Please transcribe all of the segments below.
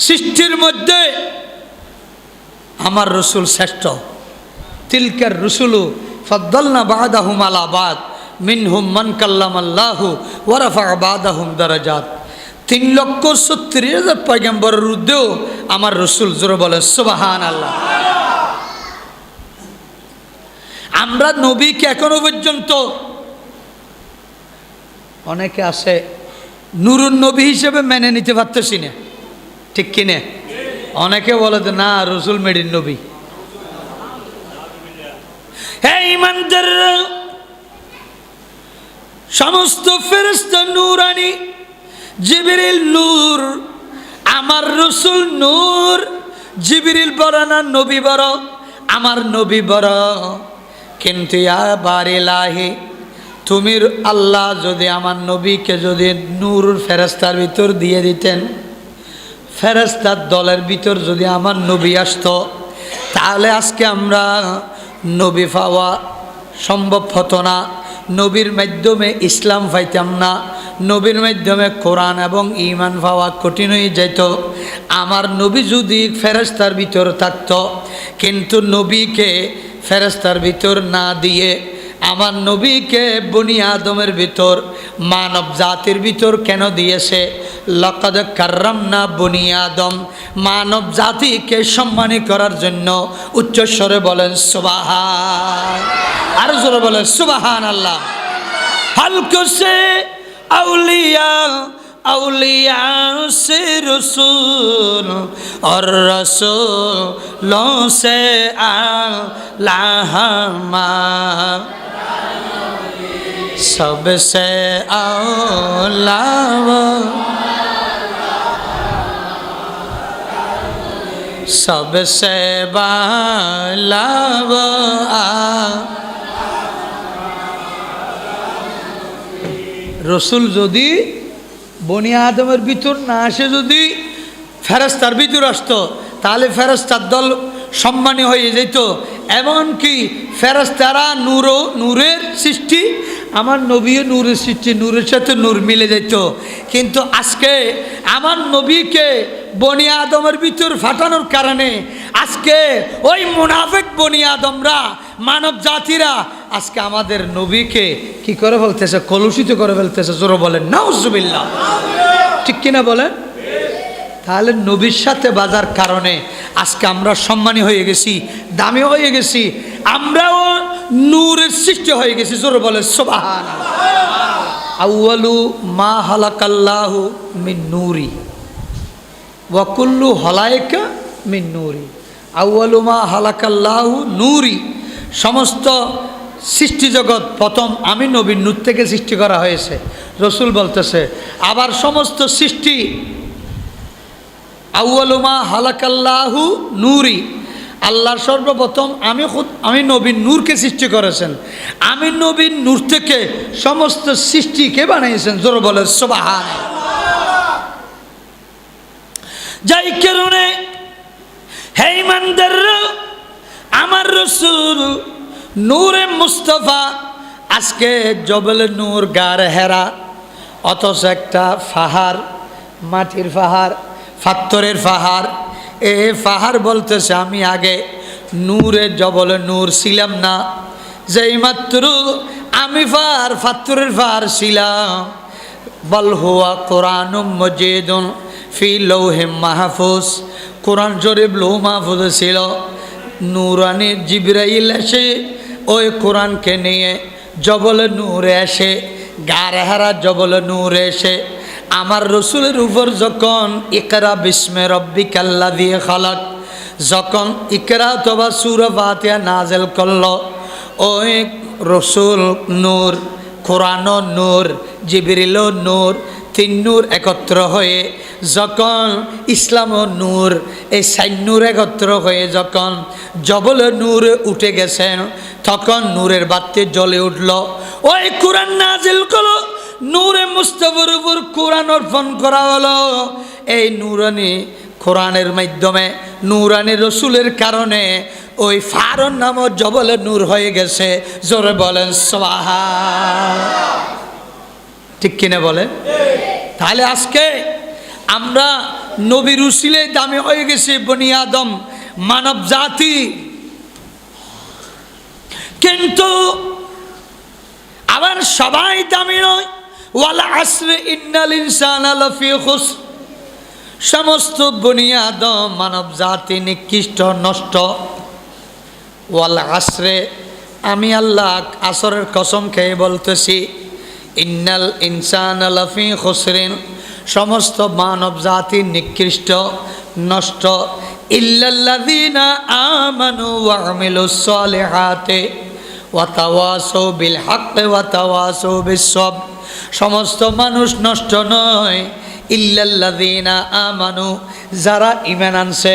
সৃষ্টির মধ্যে আমার রসুল শ্রেষ্ঠ। তিলকার রসুলু ফাদ্দালনা বাদাহুম আলা বাদ মিনহুম মান কাল্লামাল্লাহু ওয়া রাফা বাদাহুম দারাজাত। 3,70,000 পয়গম্বরের মধ্যেও আমার রসুল, জোরে বলেন সুবহানাল্লাহ। আমরা নবীকে এখনো পর্যন্ত অনেকে আছে নুরুন নবী হিসেবে মেনে নিতে পারতেছি না, ঠিক কিনে? অনেকে বলে যে না, রসুল মেডিন নবী। হে ইমানদার, সমস্ত ফেরেশতা নূরানি, জিবরিল নূর, আমার রসুল নূর। জিবরিল বড় না নবী বড়? আমার নবী বড়। কিন্তু ইয়া বারিলাহি, তুমি আল্লাহ যদি আমার নবীকে যদি নূর ফেরেশতার ভিতর দিয়ে দিতেন, ফেরেশতার দলের ভিতর যদি আমার নবী আসতো, তাহলে আজকে আমরা নবী পাওয়া সম্ভব হতো না। নবীর মাধ্যমে ইসলাম পাইতাম না, নবীর মাধ্যমে কোরআন এবং ঈমান পাওয়া কঠিন হয়ে যেত। আমার নবী যদি ফেরেশতার ভিতর থাকতো, কিন্তু নবীকে ফেরেশতার ভিতর না দিয়ে আমার নবীকে বনি আদমের ভিতর, মানব জাতির ভিতর কেন দিয়েছে? লাকাদ কাররামনা বনি আদম, মানব জাতিকে সম্মানী করার জন্য। উচ্চস্বরে বলেন সুবহান, আর জোরে বলেন সুবহানাল্লাহ। হালকো সে আউলিয়া, আউলিয়া সে রসুল, और रसूलों से आला सबसे औला सबसे बाला রসুল যদি বনি আদমের ভিতর না আসে, যদি ফেরেশতার ভিতর আসতো, তাহলে ফেরেশতার দল সম্মানী হয়ে যেত। এমনকি ফেরেশতারা নূরের সৃষ্টি, আমার নবীও নূরের সৃষ্টি, নূরের সাথে নূর মিলে যেত। কিন্তু আজকে আমার নবীকে বনি আদমের ভিতর ফাটানোর কারণে আজকে ওই মুনাফিক বনি আদমরা, মানব জাতিরা আজকে আমাদের নবীকে কি করে ফেলতেছে? কলুষিত করে ফেলতেছে। জোরে বলেন নাউজুবিল্লাহ, ঠিক কিনা বলেন? তাহলে নবীর সাথে বাজার কারণে আজকে আমরা সম্মানী হয়ে গেছি, দামি হয়ে গেছি, আমরাও নূরের সৃষ্টি হয়ে গেছি। জোরে বলেন সুবহানাল্লাহ। আউয়ালু মা হালাকাল্লাহু মিন নূরি ওয়া কুল্লু হালাইকা মিন নূরি। আউয়ালু মা হালাকাল্লাহু নূরি, সমস্ত সৃষ্টি জগৎ প্রথম আমি নবীর নূর থেকে সৃষ্টি করা হয়েছে, রসুল বলতেছে। আবার সমস্ত সৃষ্টি আউয়ালু মা হালাকাল্লাহু নূরি, আল্লাহ সর্বপ্রথম আমি নবীর নূরকে সৃষ্টি করেছেন। আমি নবীর নূর থেকে সমস্ত সৃষ্টিকে বানিয়েছেন। জোরে বলে সুবহানাল্লাহ। যাই কারণে হে ইমানদার, আমার রসুল নূরে মুস্তাফা আজকে জবল নূর গার হেরা, অথচ একটা পাহাড়, মাটির পাহাড়, পাথরের পাহাড়। এ পাহাড় বলতেছে আমি আগে নূরে জবল নূর ছিলাম না, যেই মাত্র আমি পাথরের পাহাড় ছিলাম। বল হুয়া কোরআনুম মজিদুন ফি লৌহিম মাহফুজ, কোরআন শরীফ লৌহ মাহফুজে ছিল। নূরানি জিবরাইল এসে ওই কোরআনকে নিয়ে জবল নূরে এসে, গারহারা জবল নূরে এসে আমার রসুলের উপর যখন ইকরা বিস্মে রব্বিকাল্লাযী খালাক, যখন ইকরা অথবা সূরা ফাতিহা নাযিল করল, ওই রসুল নূর, কোরআন নূর, জিবরিল নূর, তিন নূর একত্র হয়ে যখন ইসলাম ও নূর, এই সাইন নূর একত্র হয়ে যখন জবল নূরে উঠে গেছেন, তখন নূরের বাতি জ্বলে উঠল। ওই কোরআন নাজিল করলো, নূরে মুস্তাফার উপর কোরআন অর্পণ করা হলো। এই নূরানি কোরআনের মাধ্যমে, নূরানি রসুলের কারণে ওই ফারুন নাম জবল নূর হয়ে গেছে। জোরে বলেন সুবহান, ঠিক কিনা বলেন? তাহলে আজকে আমরা নবীর উসিলে দামি হয়ে গেছে বনি আদম, মানব জাতি। কিন্তু আবার সবাই দামি নয়। ওয়াল আসরে ইন্নাল ইনসানা লাফি খুসর, সমস্ত বনি আদম মানব জাতি নিকৃষ্ট, নষ্ট। ওয়াল আসরে, আমি আল্লাহ আসরের কসম খেয়ে বলতেছি, ইন্নাল ইনসানা লাফি খুসরিন, সমস্ত মানব জাতি নিকৃষ্ট, নষ্ট। ইল্লাল্লাযীনা আমানু ওয়া আমিলুস সালিহাতি ওয়া তাওয়াসাউ বিল হাক্কি ওয়া তাওয়াসাউ বিস সবর, সমস্ত মানুষ নষ্ট নয়। ইল্লাল্লাযীনা আমানু, যারা ঈমান আনছে,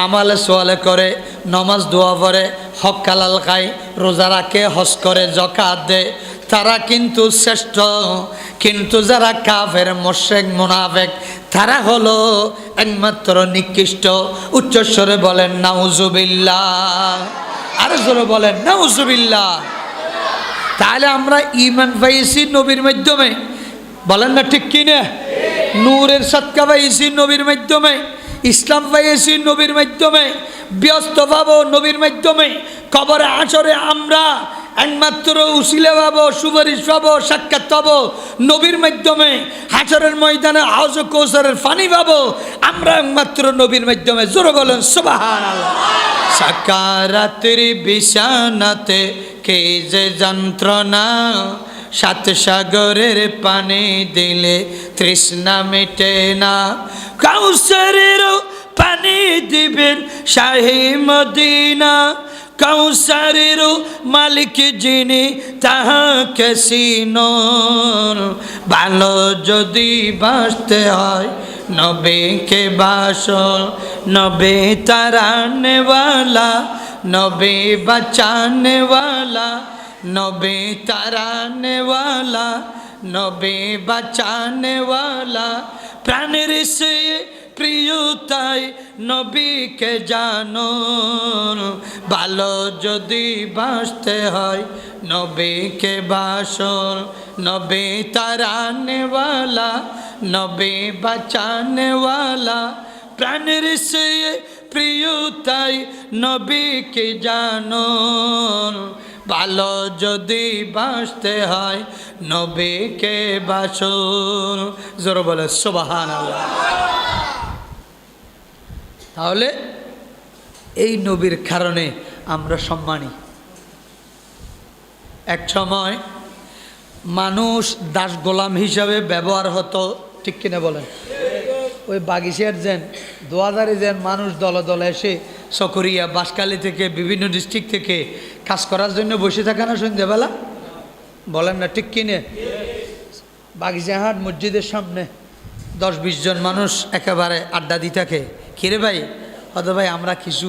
আমাল সালে করে, নামাজ দোয়া পড়ে, হক হালাল খায়, রোজা রাখে, হজ করে, যাকাত দেয়, তারা কিন্তু শ্রেষ্ঠ। কিন্তু যারা কাফের, মুশরিক, মুনাফিক, তারা হলো একমাত্র নিকৃষ্ট। উচ্চস্বরে বলেন নাউজুবিল্লাহ, আর জোরে বলেন নাউজুবিল্লাহ। তাহলে আমরা ঈমান পাইছি নবীর মাধ্যমে, বলেন না ঠিক কিনা? নূরের সদকা পাইছি নবীর মাধ্যমে, ইসলাম পাইছি নবীর মাধ্যমে, ব্যস্ত পাবো নবীর মাধ্যমে। কবরে হাশরে আমরা একমাত্র উসিলা পাবো, সুপারিশ পাবো, সাক্ষাৎ পাবো নবীর মাধ্যমে। হাশরের ময়দানে হাউজ কৌসারের পানি পাবো আমরা একমাত্র নবীর মাধ্যমে। জোরে বলেন সুবহানাল্লাহ। সাকারাতের বিছানাতে কে যে যন্ত্রণা, সাত সাগরের পানি দিলে তৃষ্ণা মেটে না। কাউসারের পানি দিবেন শাহে মদিনা, কাউসারের মালিক যিনি তাহাকে চিনুন। ভালো যদি বাঁচতে হয় নবীকে বাসো, নবী তারানেওয়ালা, নবী বাঁচানেওয়ালা, নবী তারানেওয়ালা, নবী বাঁচানেওয়ালা। প্রাণের সে প্রিয়তাই নবীকে জানো, ভালো যদি বাঁচতে হয় নবীকে বাসো, নবী তারানেওয়ালা, নবী বাঁচানেওয়ালা। প্রাণের সে প্রিয়তাই নবীকে জানো, ভালো যদি বাঁচতে হয় নবীকে বাসো। জোরে বলে সুবহানাল্লাহ। তাহলে এই নবীর কারণে আমরা সম্মানী। এক সময় মানুষ দাস গোলাম হিসাবে ব্যবহার হতো, ঠিক কিনা বলেন? ওই বাগিচার যেন 2000 যেন মানুষ দলে দলে এসে চকরিয়া, বাঁশখালী থেকে, বিভিন্ন ডিস্ট্রিক্ট থেকে কাজ করার জন্য বসে থাকে না সন্ধ্যাবেলা? বলেন না ঠিক কিনে? বাগিচাহাট মসজিদের সামনে 10-20 জন মানুষ একেবারে আড্ডা দিয়ে থাকে। কিরে ভাই? হয়তো ভাই আমরা কিছু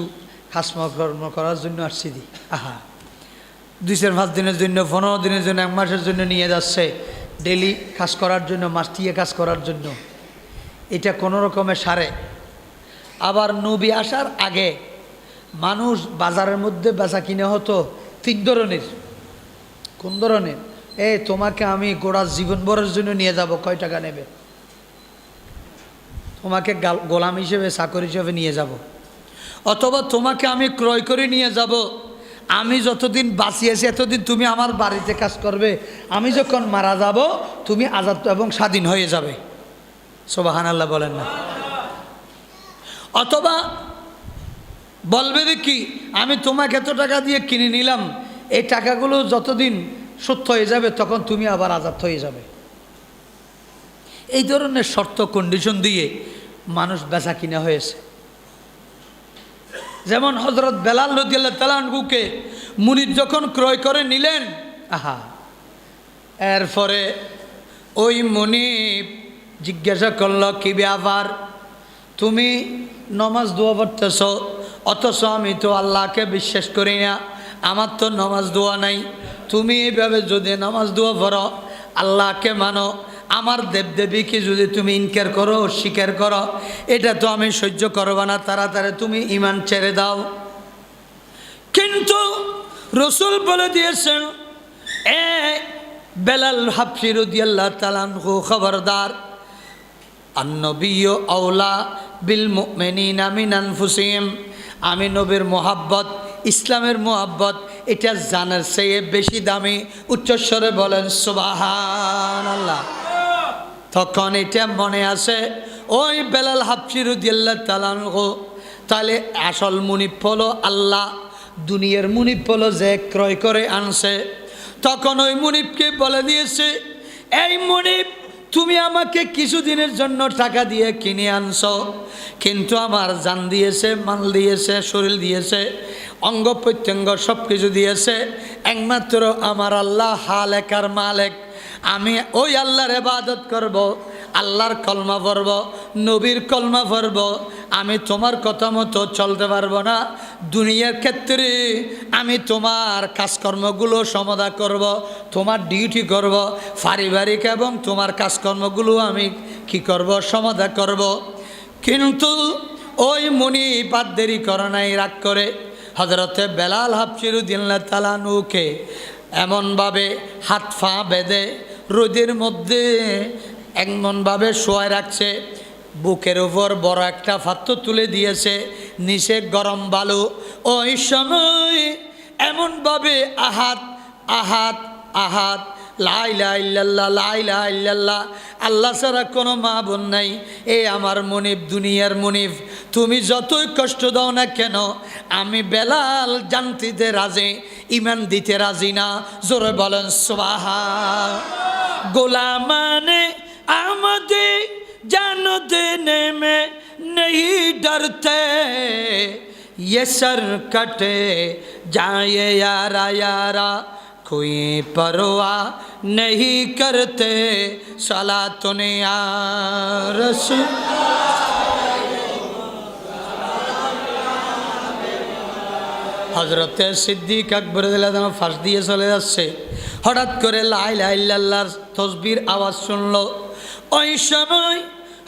কাজকর্ম করার জন্য আসছি দি। আহা, 2-4-5 দিনের জন্য, 15 দিনের জন্য, 1 মাসের জন্য নিয়ে যাচ্ছে ডেলি কাজ করার জন্য, মাস্টিয়ে কাজ করার জন্য। এটা কোনো রকমের সারে। আবার নবী আসার আগে মানুষ বাজারের মধ্যে বেচা কিনে হতো 3 ধরনের। কোন ধরনের? তোমাকে আমি গোড়া জীবনভরের জন্য নিয়ে যাব, কয় টাকা নেবে? তোমাকে গোলাম হিসেবে, চাকর হিসেবে নিয়ে যাব। অথবা তোমাকে আমি ক্রয় করে নিয়ে যাব, আমি যতদিন বাঁচিয়েছি এতদিন তুমি আমার বাড়িতে কাজ করবে, আমি যখন মারা যাব তুমি আজাদ এবং স্বাধীন হয়ে যাবে। সুবহানাল্লাহ বলেন না? অথবা বলবে কি, আমি তোমাকে এত টাকা দিয়ে কিনে নিলাম, এই টাকাগুলো যতদিন শোধ হয়ে যাবে তখন তুমি আবার আজাদ হয়ে যাবে। এই ধরনের শর্ত কন্ডিশন দিয়ে মানুষ বেচা কিনা হয়েছে। যেমন হযরত বেলাল রাদিয়াল্লাহু তাআলা আনহুকে মুনির যখন ক্রয় করে নিলেন, আহা, এরপরে ওই মুনিব জিজ্ঞাসা করল, কি ব্যাপার, তুমি নামাজ দোয়া পড়তেছ, অথচ আমি তো আল্লাহকে বিশ্বাস করি না, আমার তো নামাজ দোয়া নাই। তুমি এইভাবে যদি নামাজ দোয়া পড়ো, আল্লাহকে মানো, আমার দেবদেবীকে যদি তুমি ইনকার করো, স্বীকার করো, এটা তো আমি সহ্য করব না, তাড়াতাড়ি তুমি ঈমান ছেড়ে দাও। কিন্তু রাসূল বলে দিয়েছেন, এ বেলাল হাবশী রাদিয়াল্লাহু তাআলা আনহু, খবরদার, আন-নবিয়্যু আওলা বিল মুমিনিনা মিন আনফুসিহিম, আমি নবীর মোহাব্বত, ইসলামের মোহাব্বত এটা জানার চেয়ে বেশি দামি। উচ্চস্বরে বলেন সুবহানাল্লাহ। তখন এটা মনে আসে ওই বেলাল হাবশী রাদিয়াল্লাহু তাআলা আনহু, তাহলে আসল মুনিব হলো আল্লাহ, দুনিয়ার মুনিব হলো যে ক্রয় করে আনছে। তখন ওই মুনিবকে বলে দিয়েছে, এই মুনিব তুমি আমাকে কিছুদিনের জন্য টাকা দিয়ে কিনে আনছো, কিন্তু আমার জান দিয়েছে, মাল দিয়েছে, শরীর দিয়েছে, অঙ্গ প্রত্যঙ্গ সব কিছু দিয়েছে, একমাত্র আমার আল্লাহ হালেক আর মালেক। আমি ওই আল্লাহর ইবাদত করব, আল্লাহর কলমা পড়ব, নবীর কলমা পড়ব, আমি তোমার কথা মতো চলতে পারবো না। দুনিয়ার ক্ষেত্রে আমি তোমার কাজকর্মগুলো সমাধা করব, তোমার ডিউটি করব, পারিবারিক এবং তোমার কাজকর্মগুলো আমি কি করব, সমাধা করব। কিন্তু ওই মুনিব আর দেরি করে নাই, রাগ করে হযরতে বেলাল হাবশী রাদিয়াল্লাহু তাআলা আনহুকে এমনভাবে হাত পা বেঁধে রোদের মধ্যে এমনভাবে শোয়ায় রাখছে, বুকের উপর বড় একটা পাত্র তুলে দিয়েছে, নিচে গরম বালু। ওই সময় এমনভাবে আহাত আহাত আহাত, লা ইলাহা ইল্লাল্লাহ, লা ইলাহা ইল্লাল্লাহ, আল্লাহ ছাড়া কোনো মাবুদ নাই, এ আমার মুনিব, দুনিয়ার মুনিব, তুমি যতই কষ্ট দাও না কেন আমি বেলাল জানতে দিতে রাজি, ইমান দিতে রাজি না। জোরে বলেন সুবহান। গোলামানে আমাদে जान देने में नहीं डरते, ये सर कटे जाए यारा यारा, कोई परवाह नहीं करते, सलातुन या रसूल। হযরতে সিদ্দিক আকবর রাদিয়াল্লাহু আনহু ফাঁস দিয়ে চলে যাচ্ছে, হঠাৎ করে লা ইলাহা ইল্লাল্লাহর তাসবির আওয়াজ শুনলো। ওই সময়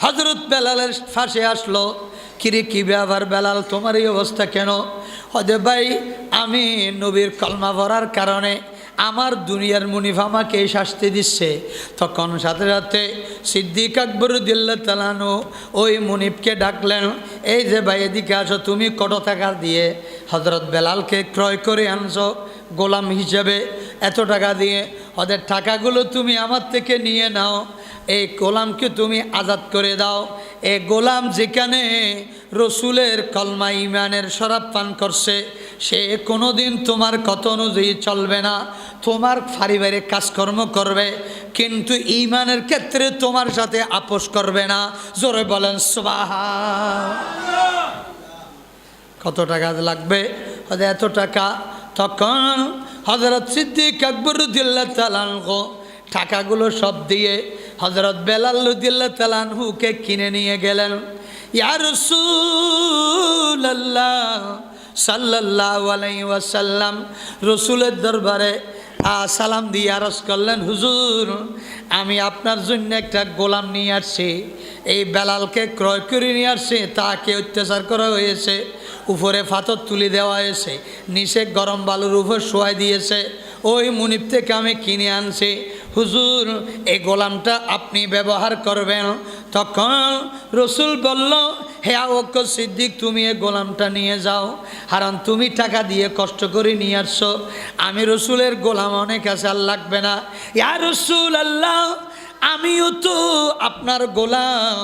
হযরত বেলালের ফাঁসে আসলো, কিরে কি ব্যাপার বেলাল, তোমার এই অবস্থা কেন? হদে ভাই আমি নবীর কলমা পড়ার কারণে আমার দুনিয়ার মুনিফ আমাকে শাস্তি দিচ্ছে। তখন সাথে সাথে সিদ্দিক আকবর রাদিয়াল্লাহু তাআলা আনহু ওই মুনিফকে ডাকলেন, এই যে ভাই এদিকে আসো, তুমি কত টাকা দিয়ে হযরত বেলালকে ক্রয় করে আনছো গোলাম হিসেবে, এত টাকা দিয়ে, ওদের টাকাগুলো তুমি আমার থেকে নিয়ে নাও, এই গোলামকে তুমি আজাদ করে দাও। এই গোলাম যেখানে রসুলের কলমা ইমানের শরাব পান করছে, সে কোনোদিন তোমার কথা অনুযায়ী চলবে না, তোমার পারিবারিক কাজকর্ম করবে, কিন্তু ইমানের ক্ষেত্রে তোমার সাথে আপোষ করবে না। জোরে বলেন সুবহান। কত টাকা লাগবে? এত টাকা। তখন হযরত সিদ্দিক আকবর রাদিয়াল্লাহু তাআলা আনহু টাকাগুলো সব দিয়ে হযরত বেলাল রাদিয়াল্লাহু তাআলা আনহুকে কিনে নিয়ে গেলেন। ইয়া রাসূলুল্লাহ সাল্লাল্লাহু আলাইহি ওয়াসাল্লাম রসুলের দরবারে সালাম দিয়ে আরজ করলেন, হুজুর আমি আপনার জন্য একটা গোলাম নিয়ে আসছি, এই বেলালকে ক্রয় করে নিয়ে আসছে, তাকে অত্যাচার করা হয়েছে, উপরে পাথর তুলে দেওয়া হয়েছে, নিচে গরম বালুর উপর শোয়াই দিয়েছে, ওই মুনিব থেকে আমি কিনে আনছি, হুজুর এই গোলামটা আপনি ব্যবহার করবেন। তখন রসুল বলল, হে আবু বকর সিদ্দিক তুমি এই গোলামটা নিয়ে যাও, কারণ তুমি টাকা দিয়ে কষ্ট করে নিয়ে আসছো, আমি রসুলের গোলাম অনেক আছে, আর লাগবে না। ইয়া রাসূলুল্লাহ আমিও তো আপনার গোলাম,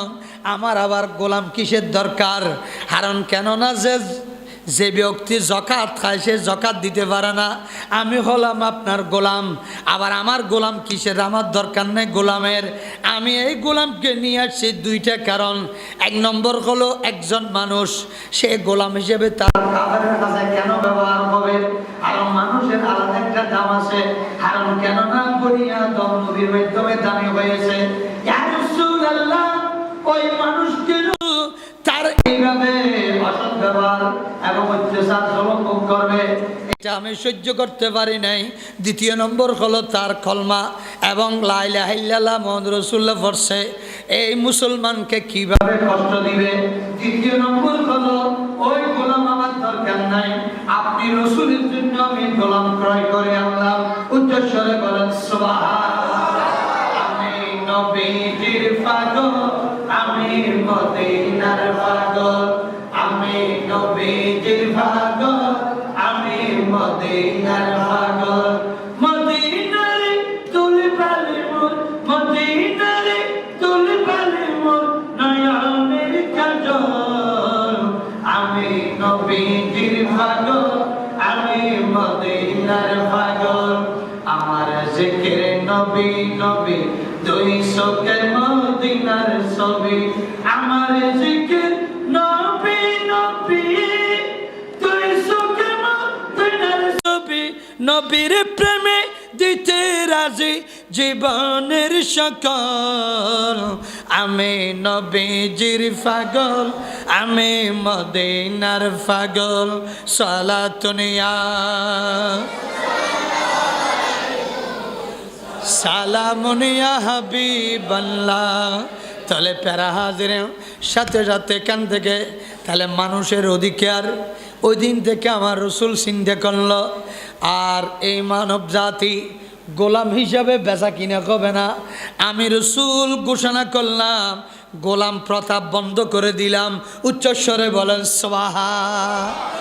আমার আবার গোলাম কিসের দরকার? কারণ কেননা যে ব্যক্তি যাকাত খায় সে যাকাত দিতে পারে না, আমি হলাম আপনার গোলাম, আবার আমার গোলাম কিসের? আমার দরকার নেই গোলামের। আমি এই গোলামকে নিয়ে আসছি দুইটা কারণ। এক নম্বর হলো একজন মানুষ সে গোলাম হিসেবে তার কাফেরের কাছে কেন ব্যবহার হবে, আর মানুষের আলাদা একটা দাম আছে, কারণ কেননা বনি আদম নবীর মাধ্যমে দামি হয়েছে। ইয়া রাসূলুল্লাহ ওই মানুষকে তার এইভাবে অসৎ ব্যবহার এবং অত্যাচার জুলুম করবে, এটা আমি সহ্য করতে পারি নাই। দ্বিতীয় নম্বর হলো তার কলমা এবং লা ইলাহা ইল্লাল্লাহ মুহাম্মাদুর রাসূলুল্লাহ পড়ছে, এই মুসলমানকে কিভাবে কষ্ট দিবে। তৃতীয় নম্বর হলো ওই গোলাম আমার দরকার নাই, আপনি রাসূলের জন্য আমি গোলাম ক্রয় করে আনলাম। উচ্চস্বরে বলেন সুবহানাল্লাহ। আমি নবীজির পাগল, আমি মদিনার নবী নবী দুই চোখের মদিনার ছবি আমার জিকির নবী নবী দুই চোখের মদিনার ছবি নবীর প্রেমে দিতে রাজি জীবনের সকল আমি নবীজির পাগল আমি মদিনার পাগল সালাতুনিয়া সালামুনিয়া হাবিবাল্লাহ। তাহলে প্যারা হাজির সাথে সাথে কান থেকে তাহলে মানুষের অধিকার ওই দিন থেকে আমার রসুল চিন্তা করল আর এই মানব জাতি গোলাম হিসাবে বেচা কিনা হবে না। আমি রসুল ঘোষণা করলাম গোলাম প্রথা বন্ধ করে দিলাম। উচ্চস্বরে বলেন সুবহান।